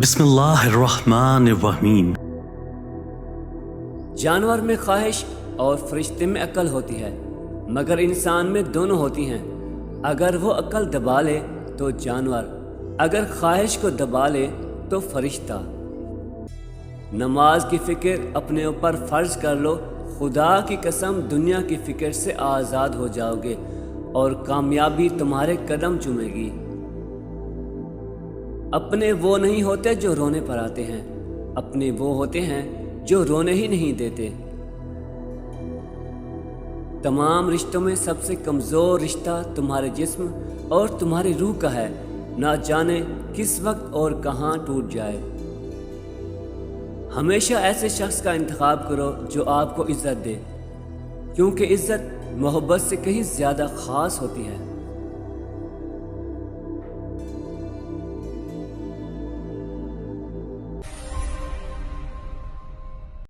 بسم اللہ الرحمن الرحیم۔ جانور میں خواہش اور فرشتے میں عقل ہوتی ہے، مگر انسان میں دونوں ہوتی ہیں۔ اگر وہ عقل دبا لے تو جانور، اگر خواہش کو دبا لے تو فرشتہ۔ نماز کی فکر اپنے اوپر فرض کر لو، خدا کی قسم دنیا کی فکر سے آزاد ہو جاؤ گے اور کامیابی تمہارے قدم چومے گی۔ اپنے وہ نہیں ہوتے جو رونے پر آتے ہیں، اپنے وہ ہوتے ہیں جو رونے ہی نہیں دیتے۔ تمام رشتوں میں سب سے کمزور رشتہ تمہارے جسم اور تمہاری روح کا ہے، نہ جانے کس وقت اور کہاں ٹوٹ جائے۔ ہمیشہ ایسے شخص کا انتخاب کرو جو آپ کو عزت دے، کیونکہ عزت محبت سے کہیں زیادہ خاص ہوتی ہے۔